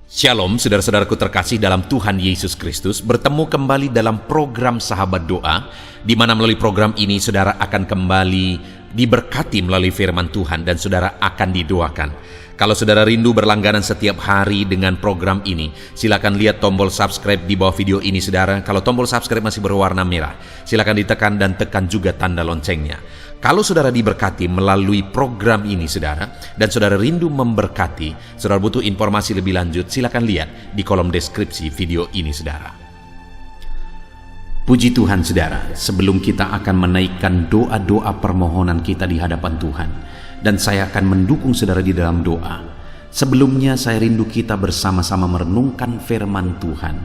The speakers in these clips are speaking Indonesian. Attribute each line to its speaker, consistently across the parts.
Speaker 1: Shalom, saudara-saudaraku terkasih dalam Tuhan Yesus Kristus. Bertemu kembali dalam program Sahabat Doa, di mana melalui program ini saudara akan kembali diberkati melalui firman Tuhan dan saudara akan didoakan. Kalau saudara rindu berlangganan setiap hari dengan program ini, silakan lihat tombol subscribe di bawah video ini saudara. Kalau tombol subscribe masih berwarna merah, silakan ditekan dan tekan juga tanda loncengnya. Kalau saudara diberkati melalui program ini saudara, dan saudara rindu memberkati, saudara butuh informasi lebih lanjut, silakan lihat di kolom deskripsi video ini saudara. Puji Tuhan saudara, sebelum kita akan menaikkan doa-doa permohonan kita di hadapan Tuhan, dan saya akan mendukung saudara di dalam doa, sebelumnya saya rindu kita bersama-sama merenungkan firman Tuhan,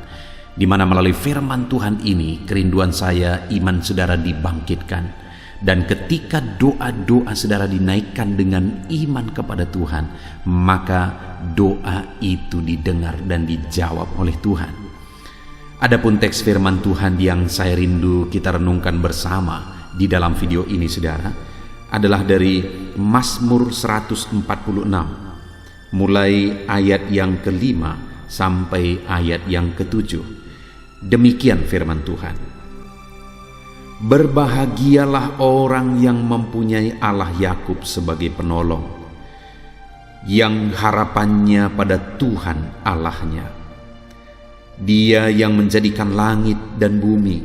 Speaker 1: di mana melalui firman Tuhan ini kerinduan saya iman saudara dibangkitkan. Dan ketika doa-doa saudara dinaikkan dengan iman kepada Tuhan, maka doa itu didengar dan dijawab oleh Tuhan. Adapun teks firman Tuhan yang saya rindu kita renungkan bersama di dalam video ini saudara, adalah dari Mazmur 146, mulai ayat yang ke-5 sampai ayat yang ke-7. Demikian firman Tuhan. Berbahagialah orang yang mempunyai Allah Yakub sebagai penolong, yang harapannya pada Tuhan Allahnya. Dia yang menjadikan langit dan bumi,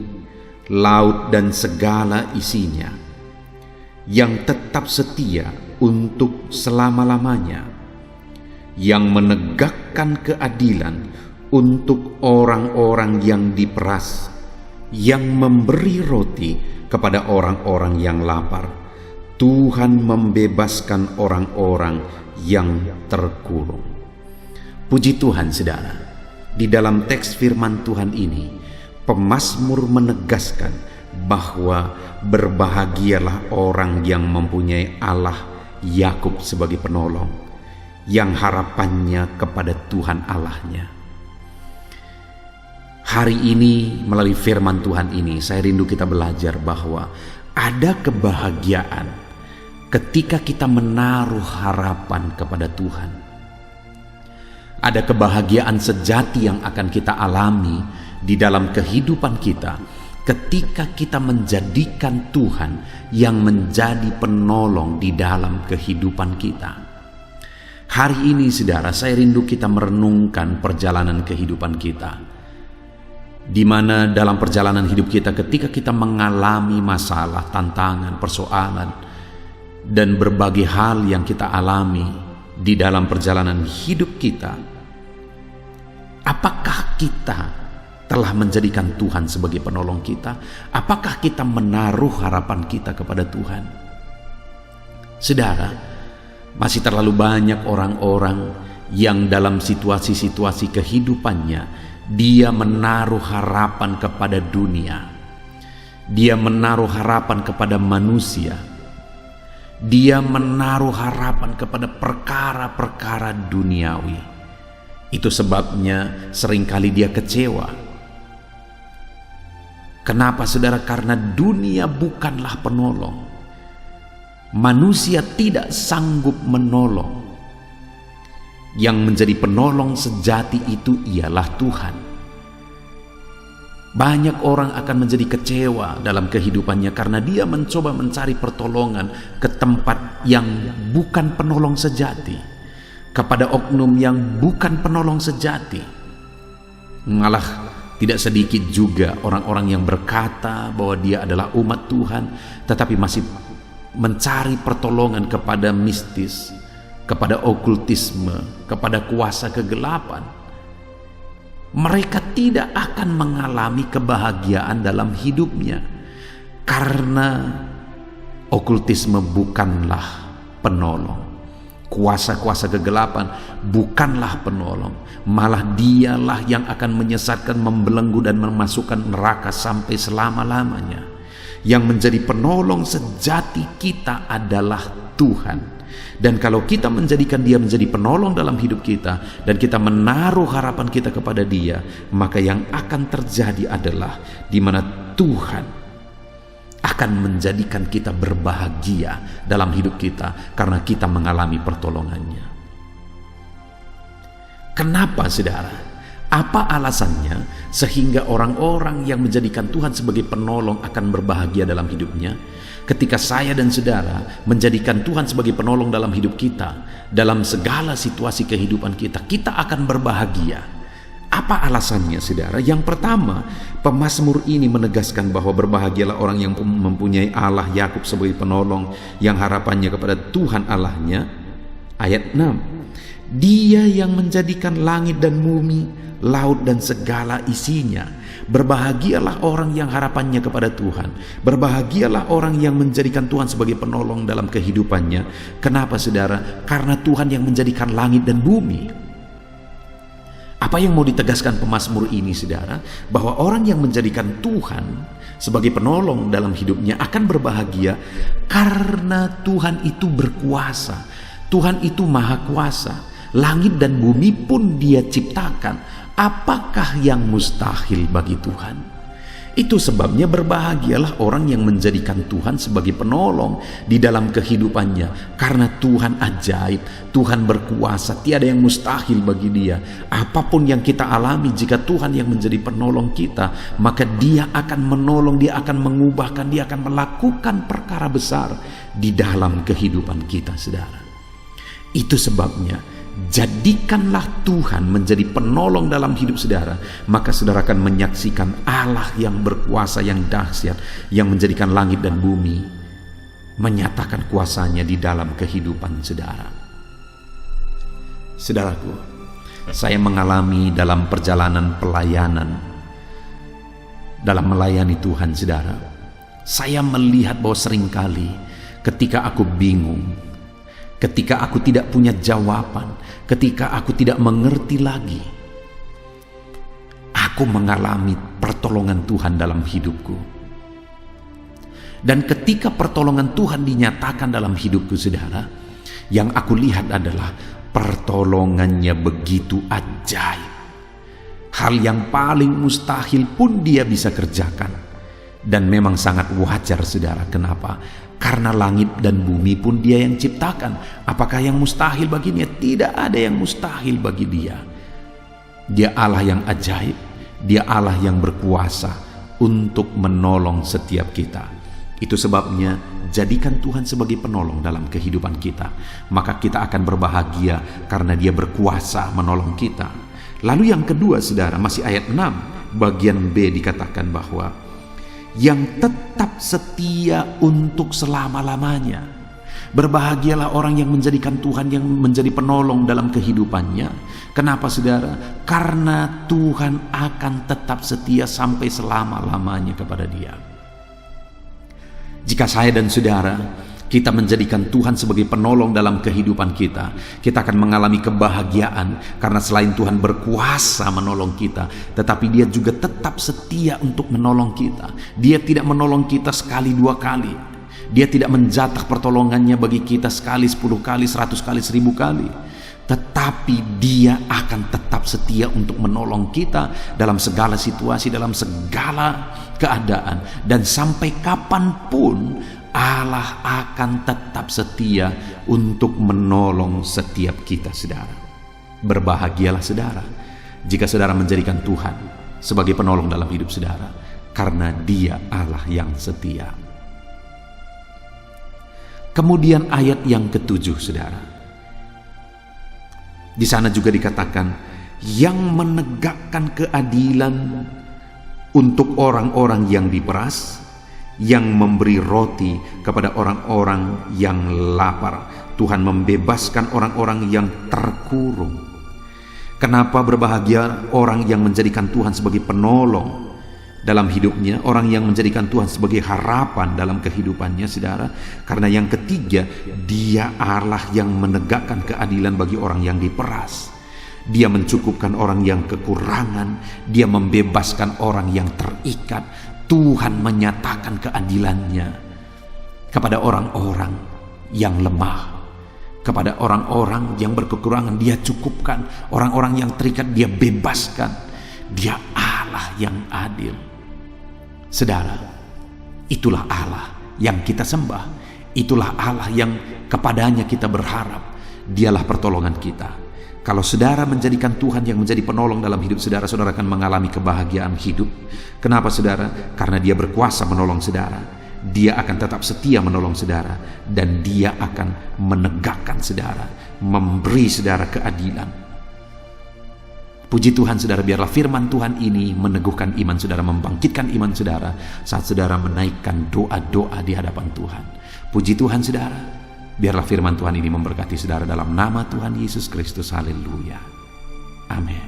Speaker 1: laut dan segala isinya, yang tetap setia untuk selama-lamanya, yang menegakkan keadilan untuk orang-orang yang diperas, yang memberi roti kepada orang-orang yang lapar. Tuhan membebaskan orang-orang yang terkurung. Puji Tuhan saudara, di dalam teks firman Tuhan ini pemazmur menegaskan bahwa berbahagialah orang yang mempunyai Allah Yakub sebagai penolong, yang harapannya kepada Tuhan Allahnya. Hari ini melalui firman Tuhan ini saya rindu kita belajar bahwa ada kebahagiaan ketika kita menaruh harapan kepada Tuhan. Ada kebahagiaan sejati yang akan kita alami di dalam kehidupan kita ketika kita menjadikan Tuhan yang menjadi penolong di dalam kehidupan kita. Hari ini saudara, saya rindu kita merenungkan perjalanan kehidupan kita, di mana dalam perjalanan hidup kita ketika kita mengalami masalah, tantangan, persoalan, dan berbagai hal yang kita alami di dalam perjalanan hidup kita, apakah kita telah menjadikan Tuhan sebagai penolong kita? Apakah kita menaruh harapan kita kepada Tuhan? Saudara, masih terlalu banyak orang-orang yang dalam situasi-situasi kehidupannya dia menaruh harapan kepada dunia. Dia menaruh harapan kepada manusia. Dia menaruh harapan kepada perkara-perkara duniawi. Itu sebabnya seringkali dia kecewa. Kenapa saudara? Karena dunia bukanlah penolong. Manusia tidak sanggup menolong. Yang menjadi penolong sejati itu ialah Tuhan. Banyak orang akan menjadi kecewa dalam kehidupannya karena dia mencoba mencari pertolongan ke tempat yang bukan penolong sejati, kepada oknum yang bukan penolong sejati. Malah tidak sedikit juga orang-orang yang berkata bahwa dia adalah umat Tuhan, tetapi masih mencari pertolongan kepada mistis, kepada okultisme, kepada kuasa kegelapan. Mereka tidak akan mengalami kebahagiaan dalam hidupnya karena okultisme bukanlah penolong. Kuasa-kuasa kegelapan bukanlah penolong, malah dialah yang akan menyesatkan, membelenggu dan memasukkan neraka sampai selama-lamanya. Yang menjadi penolong sejati kita adalah Tuhan. Dan kalau kita menjadikan dia menjadi penolong dalam hidup kita dan kita menaruh harapan kita kepada dia, maka yang akan terjadi adalah di mana Tuhan akan menjadikan kita berbahagia dalam hidup kita karena kita mengalami pertolongannya. Kenapa, saudara? Apa alasannya sehingga orang-orang yang menjadikan Tuhan sebagai penolong akan berbahagia dalam hidupnya? Ketika saya dan saudara menjadikan Tuhan sebagai penolong dalam hidup kita, dalam segala situasi kehidupan kita, kita akan berbahagia. Apa alasannya, saudara? Yang pertama, pemazmur ini menegaskan bahwa berbahagialah orang yang mempunyai Allah Yakub sebagai penolong, yang harapannya kepada Tuhan Allahnya. Ayat 6, Dia yang menjadikan langit dan bumi, laut dan segala isinya. Berbahagialah orang yang harapannya kepada Tuhan. Berbahagialah orang yang menjadikan Tuhan sebagai penolong dalam kehidupannya. Kenapa, saudara? Karena Tuhan yang menjadikan langit dan bumi. Apa yang mau ditegaskan pemazmur ini, saudara? Bahwa orang yang menjadikan Tuhan sebagai penolong dalam hidupnya akan berbahagia karena Tuhan itu berkuasa. Tuhan itu maha kuasa. Langit dan bumi pun Dia ciptakan. Apakah yang mustahil bagi Tuhan? Itu sebabnya berbahagialah orang yang menjadikan Tuhan sebagai penolong di dalam kehidupannya. Karena Tuhan ajaib, Tuhan berkuasa, tiada yang mustahil bagi Dia. Apapun yang kita alami, jika Tuhan yang menjadi penolong kita, maka Dia akan menolong, Dia akan mengubahkan, Dia akan melakukan perkara besar di dalam kehidupan kita, saudara. Itu sebabnya jadikanlah Tuhan menjadi penolong dalam hidup saudara, maka saudara akan menyaksikan Allah yang berkuasa, yang dahsyat, yang menjadikan langit dan bumi, menyatakan kuasanya di dalam kehidupan saudara. Saudaraku, saya mengalami dalam perjalanan pelayanan, dalam melayani Tuhan, saudara, saya melihat bahwa seringkali ketika aku bingung, ketika aku tidak punya jawaban, ketika aku tidak mengerti lagi, aku mengalami pertolongan Tuhan dalam hidupku. Dan ketika pertolongan Tuhan dinyatakan dalam hidupku, saudara, yang aku lihat adalah pertolongannya begitu ajaib. Hal yang paling mustahil pun Dia bisa kerjakan. Dan memang sangat wajar, saudara. Kenapa? Karena langit dan bumi pun Dia yang ciptakan. Apakah yang mustahil baginya? Tidak ada yang mustahil bagi Dia. Dia Allah yang ajaib. Dia Allah yang berkuasa untuk menolong setiap kita. Itu sebabnya jadikan Tuhan sebagai penolong dalam kehidupan kita. Maka kita akan berbahagia karena Dia berkuasa menolong kita. Lalu yang kedua, saudara, masih ayat 6, bagian B dikatakan bahwa yang tetap setia untuk selama-lamanya. Berbahagialah orang yang menjadikan Tuhan yang menjadi penolong dalam kehidupannya. Kenapa, saudara? Karena Tuhan akan tetap setia sampai selama-lamanya kepada Dia. Jika saya dan saudara kita menjadikan Tuhan sebagai penolong dalam kehidupan kita, kita akan mengalami kebahagiaan karena selain Tuhan berkuasa menolong kita, tetapi Dia juga tetap setia untuk menolong kita. Dia tidak menolong kita sekali, dua kali. Dia tidak menjatah pertolongannya bagi kita sekali, 10 kali, 100 kali, 1000 kali. Tetapi Dia akan tetap setia untuk menolong kita dalam segala situasi, dalam segala keadaan. Dan sampai kapanpun Allah akan tetap setia untuk menolong setiap kita, saudara. Berbahagialah saudara jika saudara menjadikan Tuhan sebagai penolong dalam hidup saudara, karena Dia Allah yang setia. Kemudian ayat yang ke-7, saudara. Di sana juga dikatakan, yang menegakkan keadilan untuk orang-orang yang diperas, yang memberi roti kepada orang-orang yang lapar. Tuhan membebaskan orang-orang yang terkurung. Kenapa berbahagia orang yang menjadikan Tuhan sebagai penolong dalam hidupnya, orang yang menjadikan Tuhan sebagai harapan dalam kehidupannya, saudara? Karena yang ketiga, Dia Allah yang menegakkan keadilan bagi orang yang diperas. Dia mencukupkan orang yang kekurangan. Dia membebaskan orang yang terikat. Tuhan menyatakan keadilannya kepada orang-orang yang lemah, kepada orang-orang yang berkekurangan Dia cukupkan, orang-orang yang terikat Dia bebaskan. Dia Allah yang adil. Saudara, itulah Allah yang kita sembah. Itulah Allah yang kepadanya kita berharap. Dialah pertolongan kita. Kalau saudara menjadikan Tuhan yang menjadi penolong dalam hidup saudara, saudara akan mengalami kebahagiaan hidup. Kenapa saudara? Karena Dia berkuasa menolong saudara. Dia akan tetap setia menolong saudara, dan Dia akan menegakkan saudara, memberi saudara keadilan. Puji Tuhan saudara, biarlah firman Tuhan ini meneguhkan iman saudara, membangkitkan iman saudara saat saudara menaikkan doa-doa di hadapan Tuhan. Puji Tuhan saudara. Biarlah firman Tuhan ini memberkati saudara dalam nama Tuhan Yesus Kristus. Haleluya. Amin.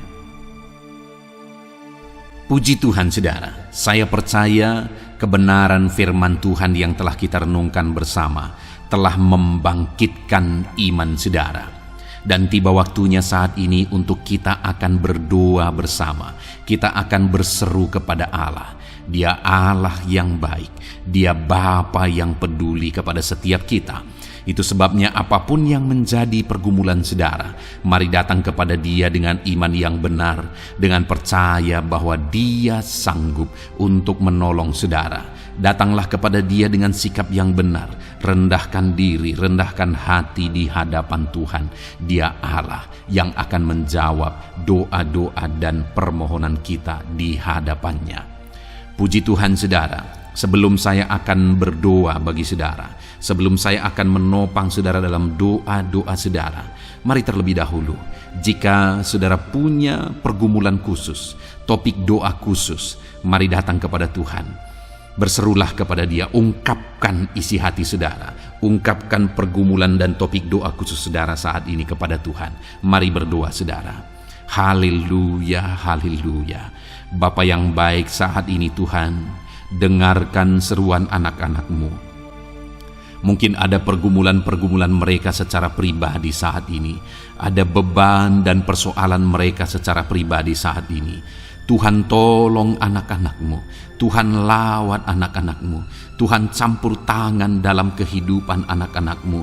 Speaker 1: Puji Tuhan saudara, saya percaya kebenaran firman Tuhan yang telah kita renungkan bersama telah membangkitkan iman saudara. Dan tiba waktunya saat ini untuk kita akan berdoa bersama. Kita akan berseru kepada Allah. Dia Allah yang baik. Dia Bapa yang peduli kepada setiap kita. Itu sebabnya apapun yang menjadi pergumulan saudara, mari datang kepada Dia dengan iman yang benar, dengan percaya bahwa Dia sanggup untuk menolong saudara. Datanglah kepada Dia dengan sikap yang benar, rendahkan diri, rendahkan hati di hadapan Tuhan. Dia Allah yang akan menjawab doa-doa dan permohonan kita di hadapannya. Puji Tuhan saudara, sebelum saya akan berdoa bagi saudara, sebelum saya akan menopang saudara dalam doa-doa saudara, mari terlebih dahulu, jika saudara punya pergumulan khusus, topik doa khusus, mari datang kepada Tuhan. Berserulah kepada Dia, ungkapkan isi hati saudara, ungkapkan pergumulan dan topik doa khusus saudara saat ini kepada Tuhan. Mari berdoa saudara. Haleluya, haleluya. Bapa yang baik, saat ini Tuhan, dengarkan seruan anak-anak-Mu. Mungkin ada pergumulan-pergumulan mereka secara pribadi saat ini. Ada beban dan persoalan mereka secara pribadi saat ini. Tuhan tolong anak-anak-Mu. Tuhan lawat anak-anak-Mu. Tuhan campur tangan dalam kehidupan anak-anak-Mu.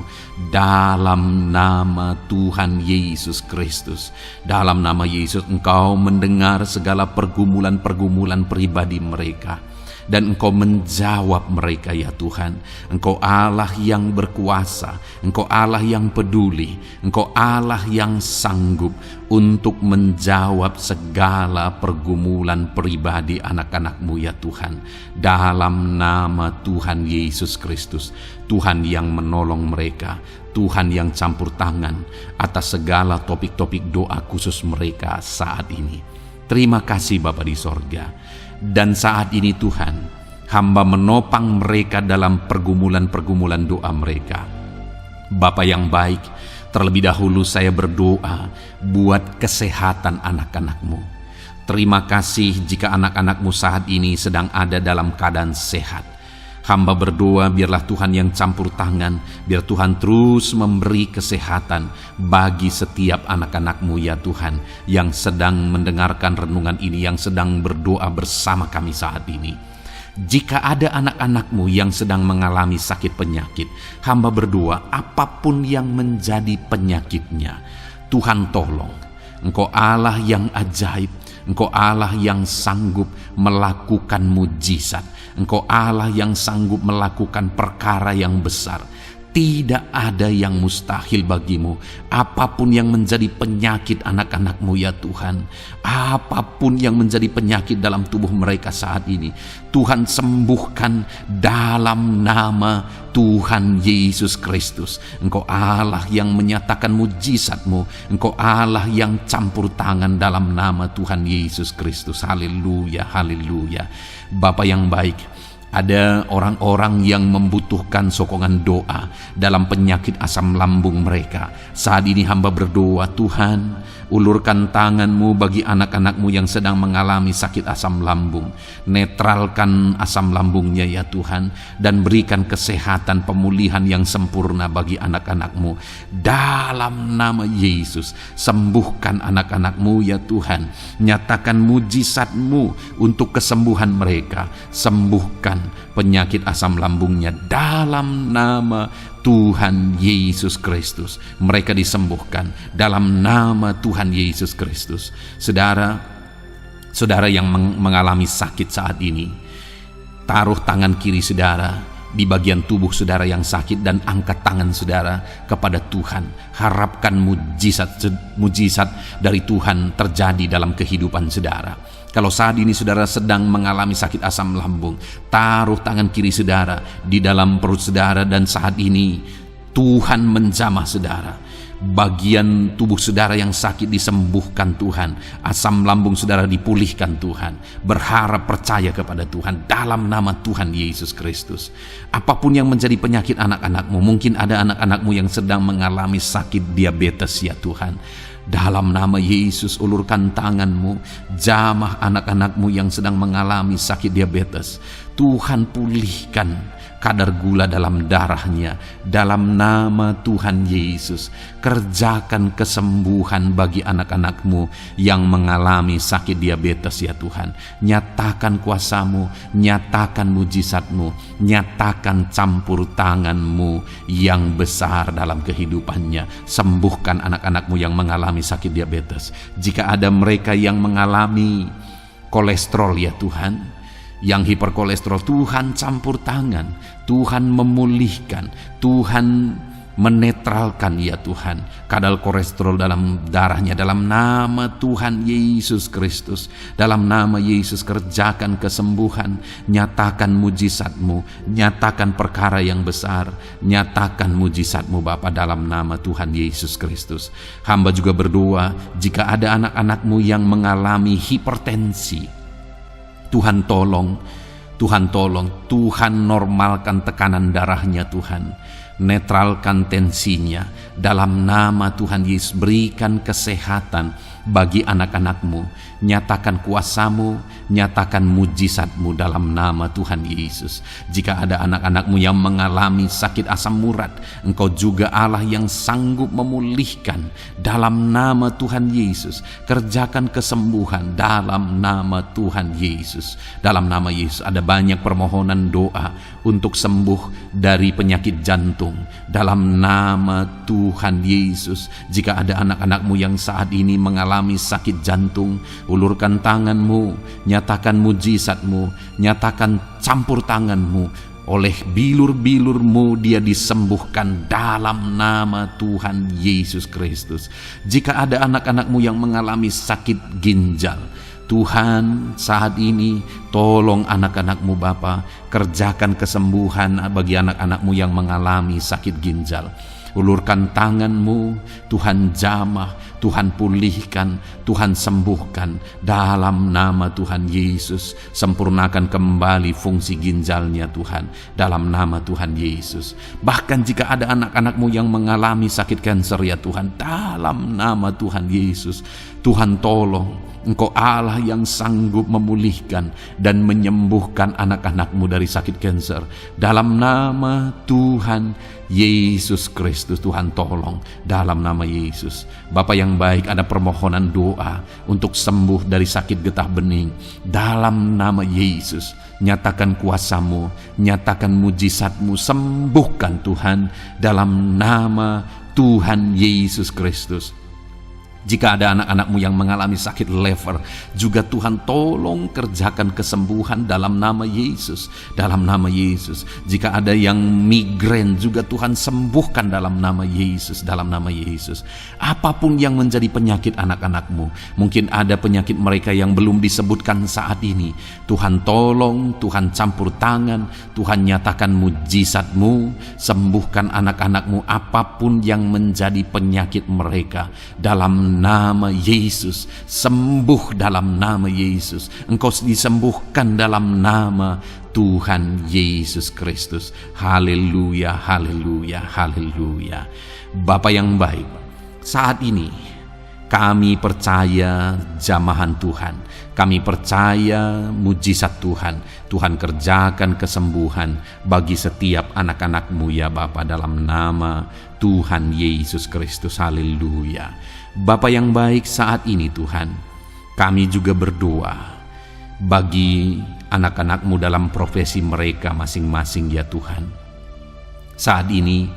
Speaker 1: Dalam nama Tuhan Yesus Kristus. Dalam nama Yesus, Engkau mendengar segala pergumulan-pergumulan pribadi mereka. Dan Engkau menjawab mereka ya Tuhan. Engkau Allah yang berkuasa, Engkau Allah yang peduli, Engkau Allah yang sanggup untuk menjawab segala pergumulan pribadi anak-anak-Mu ya Tuhan. Dalam nama Tuhan Yesus Kristus, Tuhan yang menolong mereka, Tuhan yang campur tangan atas segala topik-topik doa khusus mereka saat ini. Terima kasih Bapa di sorga. Dan saat ini Tuhan, hamba menopang mereka dalam pergumulan-pergumulan doa mereka. Bapa yang baik, terlebih dahulu saya berdoa buat kesehatan anak-anak-Mu. Terima kasih jika anak-anak-Mu saat ini sedang ada dalam keadaan sehat. Hamba berdoa biarlah Tuhan yang campur tangan, biar Tuhan terus memberi kesehatan bagi setiap anak-anak-Mu ya Tuhan, yang sedang mendengarkan renungan ini, yang sedang berdoa bersama kami saat ini. Jika ada anak-anak-Mu yang sedang mengalami sakit penyakit, hamba berdoa apapun yang menjadi penyakitnya, Tuhan tolong. Engkau Allah yang ajaib, Engkau Allah yang sanggup melakukan mujizat. Engkau Allah yang sanggup melakukan perkara yang besar. Tidak ada yang mustahil bagimu. Apapun yang menjadi penyakit anak-anak-Mu ya Tuhan, apapun yang menjadi penyakit dalam tubuh mereka saat ini, Tuhan sembuhkan dalam nama Tuhan Yesus Kristus. Engkau Allah yang menyatakan mujizat-Mu. Engkau Allah yang campur tangan dalam nama Tuhan Yesus Kristus. Haleluya, haleluya. Bapa yang baik, ada orang-orang yang membutuhkan sokongan doa dalam penyakit asam lambung mereka. Saat ini hamba berdoa, Tuhan, ulurkan tangan-Mu bagi anak-anak-Mu yang sedang mengalami sakit asam lambung. Netralkan asam lambungnya ya Tuhan, dan berikan kesehatan pemulihan yang sempurna bagi anak-anak-Mu. Dalam nama Yesus, sembuhkan anak-anak-Mu ya Tuhan. Nyatakan mujizat-Mu untuk kesembuhan mereka. Sembuhkan penyakit asam lambungnya dalam nama Tuhan Yesus Kristus. Mereka disembuhkan dalam nama Tuhan Yesus Kristus. Saudara yang mengalami sakit saat ini, taruh tangan kiri saudara di bagian tubuh saudara yang sakit dan angkat tangan saudara kepada Tuhan. Harapkan mujizat dari Tuhan terjadi dalam kehidupan saudara. Kalau saat ini saudara sedang mengalami sakit asam lambung, taruh tangan kiri saudara di dalam perut saudara dan saat ini Tuhan menjamah saudara. Bagian tubuh saudara yang sakit disembuhkan Tuhan, asam lambung saudara dipulihkan Tuhan. Berharap, percaya kepada Tuhan dalam nama Tuhan Yesus Kristus. Apapun yang menjadi penyakit anak-anakmu, mungkin ada anak-anakmu yang sedang mengalami sakit diabetes ya Tuhan. Dalam nama Yesus, ulurkan tanganmu, jamah anak-anakmu yang sedang mengalami sakit diabetes. Tuhan pulihkan kadar gula dalam darahnya. Dalam nama Tuhan Yesus, kerjakan kesembuhan bagi anak-anakmu yang mengalami sakit diabetes ya Tuhan. Nyatakan kuasamu, nyatakan mujizatmu, nyatakan campur tanganmu yang besar dalam kehidupannya. Sembuhkan anak-anakmu yang mengalami sakit diabetes. Jika ada mereka yang mengalami kolesterol ya Tuhan, yang hiperkolesterol, Tuhan campur tangan, Tuhan memulihkan, Tuhan menetralkan ya Tuhan kadar kolesterol dalam darahnya. Dalam nama Tuhan Yesus Kristus, dalam nama Yesus kerjakan kesembuhan, nyatakan mujizatmu, nyatakan perkara yang besar, nyatakan mujizatmu Bapa dalam nama Tuhan Yesus Kristus. Hamba juga berdoa jika ada anak-anakmu yang mengalami hipertensi, Tuhan tolong, Tuhan normalkan tekanan darahnya Tuhan, netralkan tensinya dalam nama Tuhan Yesus. Berikan kesehatan bagi anak-anakmu, nyatakan kuasamu, nyatakan mujizatmu dalam nama Tuhan Yesus. Jika ada anak-anakmu yang mengalami sakit asam urat, Engkau juga Allah yang sanggup memulihkan dalam nama Tuhan Yesus. Kerjakan kesembuhan dalam nama Tuhan Yesus. Dalam nama Yesus ada banyak permohonan doa untuk sembuh dari penyakit jantung dalam nama Tuhan Yesus. Jika ada anak-anakmu yang saat ini mengalami sakit jantung, ulurkan tanganmu, nyatakan mujizatmu, nyatakan campur tanganmu. Oleh bilur-bilurmu dia disembuhkan dalam nama Tuhan Yesus Kristus. Jika ada anak-anakmu yang mengalami sakit ginjal, Tuhan saat ini tolong anak-anakmu Bapa, kerjakan kesembuhan bagi anak-anakmu yang mengalami sakit ginjal. Ulurkan tanganmu, Tuhan jamah, Tuhan pulihkan, Tuhan sembuhkan dalam nama Tuhan Yesus. Sempurnakan kembali fungsi ginjalnya Tuhan dalam nama Tuhan Yesus. Bahkan jika ada anak-anakmu yang mengalami sakit kanker ya Tuhan, dalam nama Tuhan Yesus, Tuhan tolong. Engkau Allah yang sanggup memulihkan dan menyembuhkan anak-anakmu dari sakit kanker. Dalam nama Tuhan Yesus Kristus, Tuhan tolong dalam nama Yesus. Bapa yang baik, ada permohonan doa untuk sembuh dari sakit getah bening. Dalam nama Yesus, nyatakan kuasamu, nyatakan mujizatmu, sembuhkan Tuhan dalam nama Tuhan Yesus Kristus. Jika ada anak-anakmu yang mengalami sakit lever, juga Tuhan tolong kerjakan kesembuhan dalam nama Yesus. Dalam nama Yesus. Jika ada yang migrain, juga Tuhan sembuhkan dalam nama Yesus. Dalam nama Yesus. Apapun yang menjadi penyakit anak-anakmu, mungkin ada penyakit mereka yang belum disebutkan saat ini, Tuhan tolong, Tuhan campur tangan, Tuhan nyatakan mujizatmu, sembuhkan anak-anakmu apapun yang menjadi penyakit mereka. Dalam nama Yesus, sembuh dalam nama Yesus. Engkau disembuhkan dalam nama Tuhan Yesus Kristus. Haleluya, haleluya, haleluya. Bapa yang baik, saat ini kami percaya jamahan Tuhan, kami percaya mujizat Tuhan. Tuhan kerjakan kesembuhan bagi setiap anak-anakmu ya Bapa, dalam nama Tuhan Yesus Kristus. Haleluya. Bapa yang baik, saat ini Tuhan, kami juga berdoa bagi anak-anakmu dalam profesi mereka masing-masing ya Tuhan. Saat ini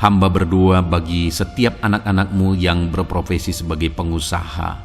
Speaker 1: hamba berdoa bagi setiap anak-anakmu yang berprofesi sebagai pengusaha,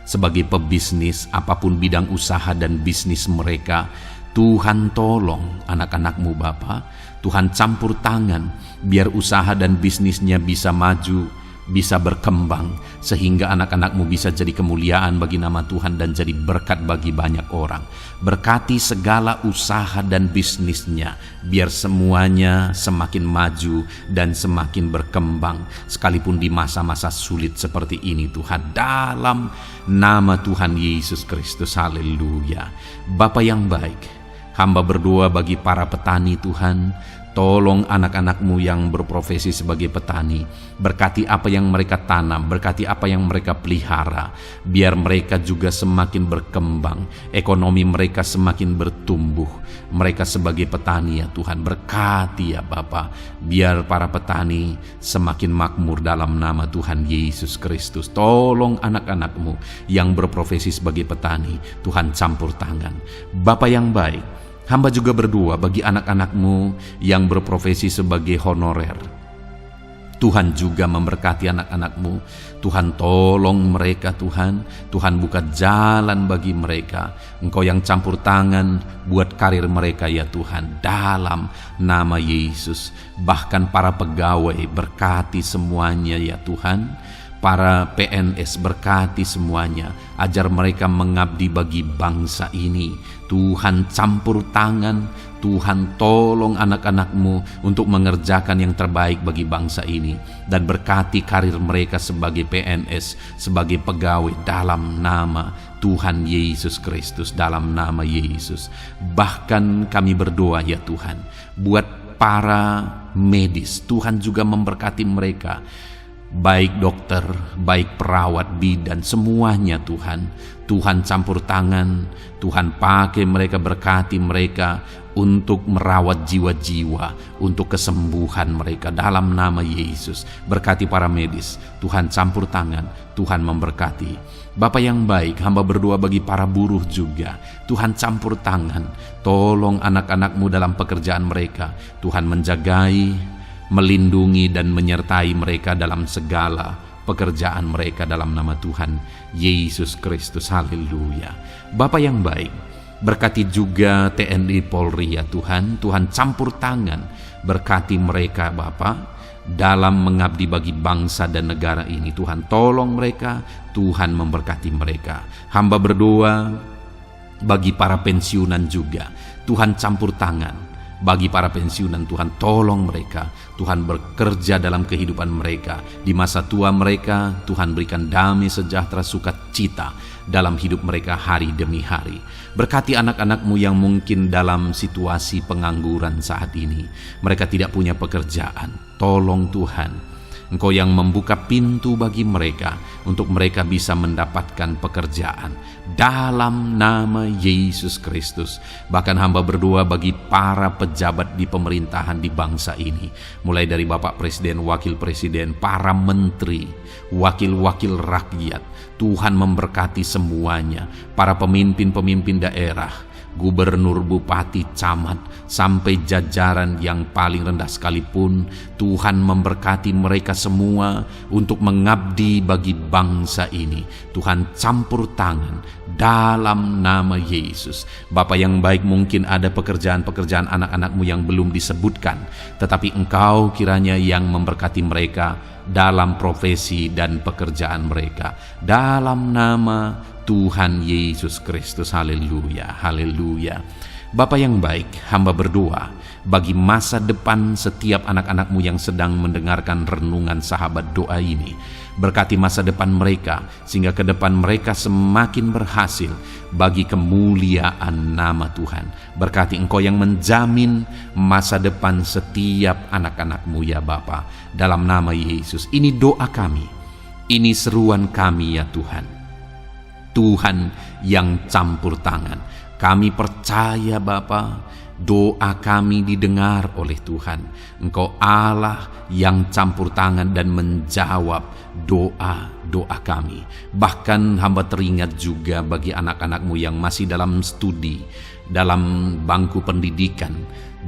Speaker 1: sebagai pebisnis, apapun bidang usaha dan bisnis mereka. Tuhan tolong anak-anak-Mu Bapa. Tuhan campur tangan biar usaha dan bisnisnya bisa maju, bisa berkembang, sehingga anak-anak-Mu bisa jadi kemuliaan bagi nama Tuhan dan jadi berkat bagi banyak orang. Berkati segala usaha dan bisnisnya, biar semuanya semakin maju dan semakin berkembang, sekalipun di masa-masa sulit seperti ini Tuhan, dalam nama Tuhan Yesus Kristus. Haleluya. Bapa yang baik, hamba berdoa bagi para petani Tuhan. Tolong anak-anak-Mu yang berprofesi sebagai petani, berkati apa yang mereka tanam, berkati apa yang mereka pelihara, biar mereka juga semakin berkembang, ekonomi mereka semakin bertumbuh. Mereka sebagai petani ya Tuhan, berkati ya Bapa, biar para petani semakin makmur dalam nama Tuhan Yesus Kristus. Tolong anak-anak-Mu yang berprofesi sebagai petani, Tuhan campur tangan. Bapa yang baik, hamba juga berdoa bagi anak-anak-Mu yang berprofesi sebagai honorer. Tuhan juga memberkati anak-anak-Mu. Tuhan tolong mereka Tuhan. Tuhan buka jalan bagi mereka. Engkau yang campur tangan buat karir mereka ya Tuhan, dalam nama Yesus. Bahkan para pegawai berkati semuanya ya Tuhan. Para PNS berkati semuanya, ajar mereka mengabdi bagi bangsa ini. Tuhan campur tangan, Tuhan tolong anak-anak-Mu untuk mengerjakan yang terbaik bagi bangsa ini, dan berkati karir mereka sebagai PNS, sebagai pegawai, dalam nama Tuhan Yesus Kristus, dalam nama Yesus. Bahkan kami berdoa ya Tuhan, buat para medis, Tuhan juga memberkati mereka, baik dokter, baik perawat, bidan, semuanya Tuhan. Tuhan campur tangan, Tuhan pakai mereka, berkati mereka untuk merawat jiwa-jiwa, untuk kesembuhan mereka dalam nama Yesus. Berkati para medis, Tuhan campur tangan, Tuhan memberkati. Bapa yang baik, hamba berdoa bagi para buruh juga. Tuhan campur tangan, tolong anak-anak-Mu dalam pekerjaan mereka. Tuhan menjagai, melindungi dan menyertai mereka dalam segala pekerjaan mereka dalam nama Tuhan Yesus Kristus. Haleluya. Bapa yang baik, berkati juga TNI Polri ya Tuhan. Tuhan campur tangan, berkati mereka Bapa dalam mengabdi bagi bangsa dan negara ini. Tuhan tolong mereka, Tuhan memberkati mereka. Hamba berdoa bagi para pensiunan juga. Tuhan campur tangan bagi para pensiunan, Tuhan tolong mereka. Tuhan bekerja dalam kehidupan mereka. Di masa tua mereka, Tuhan berikan damai sejahtera, sukacita dalam hidup mereka hari demi hari. Berkati anak-anak-Mu yang mungkin dalam situasi pengangguran saat ini. Mereka tidak punya pekerjaan. Tolong Tuhan, Engkau yang membuka pintu bagi mereka untuk mereka bisa mendapatkan pekerjaan dalam nama Yesus Kristus. Bahkan hamba berdoa bagi para pejabat di pemerintahan di bangsa ini, mulai dari Bapak Presiden, Wakil Presiden, para menteri, wakil-wakil rakyat. Tuhan memberkati semuanya, para pemimpin-pemimpin daerah, gubernur, bupati, camat, sampai jajaran yang paling rendah sekalipun. Tuhan memberkati mereka semua untuk mengabdi bagi bangsa ini. Tuhan campur tangan dalam nama Yesus. Bapa yang baik, mungkin ada pekerjaan-pekerjaan anak-anak-Mu yang belum disebutkan, tetapi Engkau kiranya yang memberkati mereka dalam profesi dan pekerjaan mereka, dalam nama Tuhan Yesus Kristus. Haleluya, haleluya. Bapa yang baik, hamba berdoa bagi masa depan setiap anak-anak-Mu yang sedang mendengarkan renungan sahabat doa ini. Berkati masa depan mereka, sehingga ke depan mereka semakin berhasil bagi kemuliaan nama Tuhan. Berkati Engkau yang menjamin masa depan setiap anak-anak-Mu ya Bapa, dalam nama Yesus. Ini doa kami, ini seruan kami ya Tuhan. Tuhan yang campur tangan, kami percaya Bapa, doa kami didengar oleh Tuhan. Engkau Allah yang campur tangan dan menjawab doa-doa kami. Bahkan hamba teringat juga bagi anak-anak-Mu yang masih dalam studi, dalam bangku pendidikan.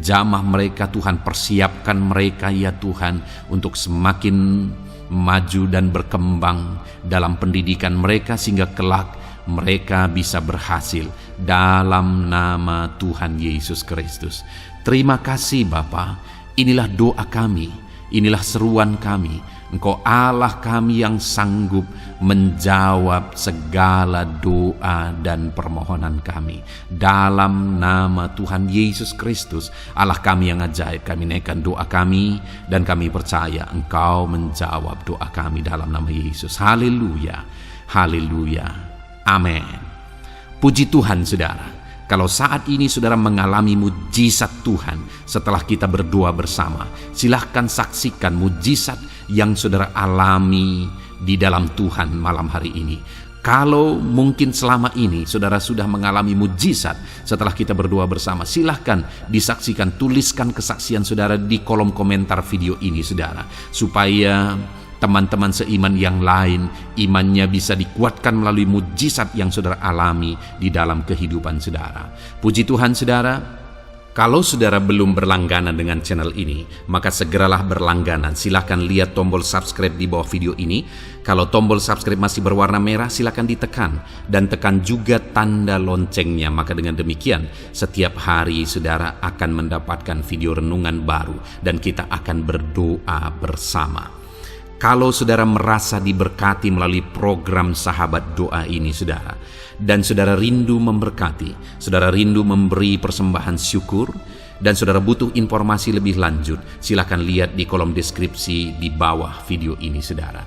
Speaker 1: Jamah mereka Tuhan, persiapkan mereka ya Tuhan untuk semakin maju dan berkembang dalam pendidikan mereka, sehingga kelak mereka bisa berhasil dalam nama Tuhan Yesus Kristus. Terima kasih Bapa. Inilah doa kami, inilah seruan kami. Engkau Allah kami yang sanggup menjawab segala doa dan permohonan kami. Dalam nama Tuhan Yesus Kristus, Allah kami yang ajaib, kami naikkan doa kami dan kami percaya Engkau menjawab doa kami dalam nama Yesus. Haleluya, haleluya, amin. Puji Tuhan saudara. Kalau saat ini saudara mengalami mujizat Tuhan setelah kita berdoa bersama, silahkan saksikan mujizat yang saudara alami di dalam Tuhan malam hari ini. Kalau mungkin selama ini saudara sudah mengalami mujizat setelah kita berdoa bersama, silahkan disaksikan, tuliskan kesaksian saudara di kolom komentar video ini saudara, supaya teman-teman seiman yang lain imannya bisa dikuatkan melalui mujizat yang saudara alami di dalam kehidupan saudara. Puji Tuhan saudara, kalau saudara belum berlangganan dengan channel ini, maka segeralah berlangganan. Silakan lihat tombol subscribe di bawah video ini. Kalau tombol subscribe masih berwarna merah, silakan ditekan dan tekan juga tanda loncengnya. Maka dengan demikian, setiap hari saudara akan mendapatkan video renungan baru dan kita akan berdoa bersama. Kalau saudara merasa diberkati melalui program Sahabat Doa ini saudara, dan saudara rindu memberkati, saudara rindu memberi persembahan syukur, dan saudara butuh informasi lebih lanjut, silakan lihat di kolom deskripsi di bawah video ini saudara.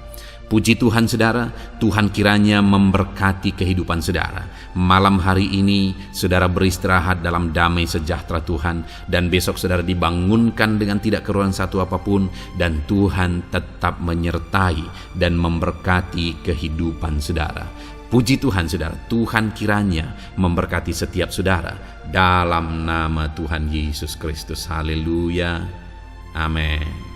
Speaker 1: Puji Tuhan saudara, Tuhan kiranya memberkati kehidupan saudara. Malam hari ini saudara beristirahat dalam damai sejahtera Tuhan, dan besok saudara dibangunkan dengan tidak kekurangan satu apapun, dan Tuhan tetap menyertai dan memberkati kehidupan saudara. Puji Tuhan saudara, Tuhan kiranya memberkati setiap saudara dalam nama Tuhan Yesus Kristus. Haleluya, amin.